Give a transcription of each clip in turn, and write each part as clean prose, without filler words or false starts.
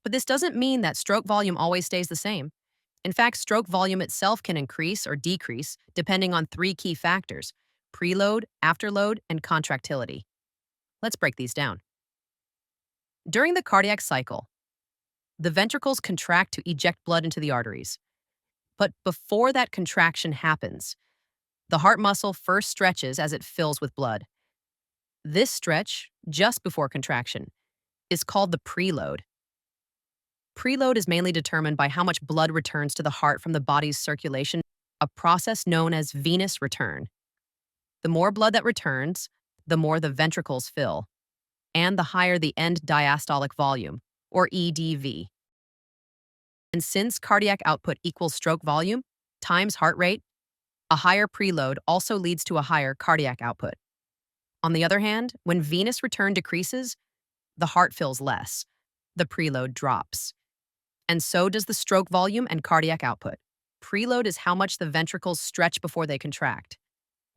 But this doesn't mean that stroke volume always stays the same. In fact, stroke volume itself can increase or decrease depending on three key factors: preload, afterload, and contractility. Let's break these down. During the cardiac cycle, the ventricles contract to eject blood into the arteries. But before that contraction happens, the heart muscle first stretches as it fills with blood. This stretch, just before contraction, is called the preload. Preload is mainly determined by how much blood returns to the heart from the body's circulation, a process known as venous return. The more blood that returns, the more the ventricles fill, and the higher the end diastolic volume, or EDV. And since cardiac output equals stroke volume times heart rate, a higher preload also leads to a higher cardiac output. On the other hand, when venous return decreases, the heart fills less. The preload drops. And so does the stroke volume and cardiac output. Preload is how much the ventricles stretch before they contract.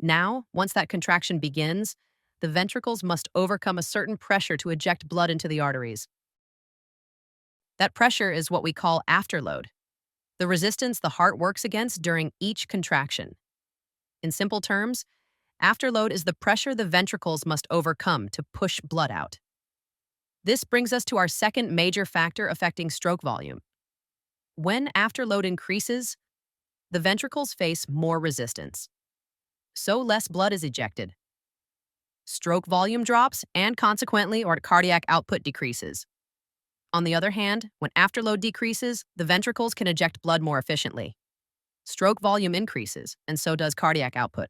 Now, once that contraction begins, the ventricles must overcome a certain pressure to eject blood into the arteries. That pressure is what we call afterload, the resistance the heart works against during each contraction. In simple terms, afterload is the pressure the ventricles must overcome to push blood out. This brings us to our second major factor affecting stroke volume. When afterload increases, the ventricles face more resistance. So less blood is ejected. Stroke volume drops and consequently, or cardiac output decreases. On the other hand, when afterload decreases, the ventricles can eject blood more efficiently. Stroke volume increases, and so does cardiac output.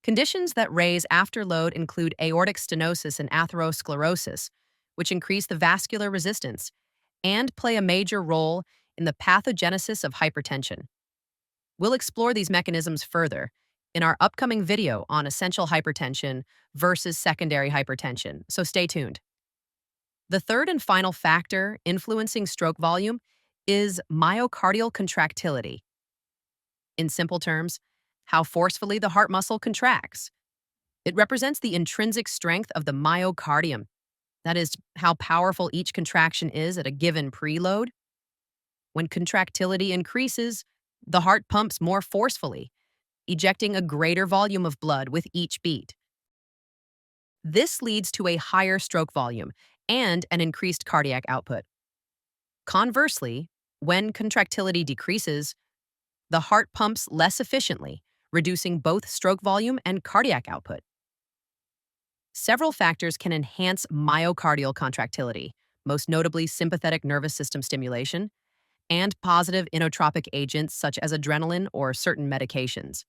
Conditions that raise afterload include aortic stenosis and atherosclerosis, which increase the vascular resistance and play a major role in the pathogenesis of hypertension. We'll explore these mechanisms further in our upcoming video on essential hypertension versus secondary hypertension, so stay tuned. The third and final factor influencing stroke volume is myocardial contractility. In simple terms, how forcefully the heart muscle contracts. It represents the intrinsic strength of the myocardium. That is, how powerful each contraction is at a given preload. When contractility increases, the heart pumps more forcefully, ejecting a greater volume of blood with each beat. This leads to a higher stroke volume and an increased cardiac output. Conversely, when contractility decreases, the heart pumps less efficiently, reducing both stroke volume and cardiac output. Several factors can enhance myocardial contractility, most notably sympathetic nervous system stimulation and positive inotropic agents such as adrenaline or certain medications.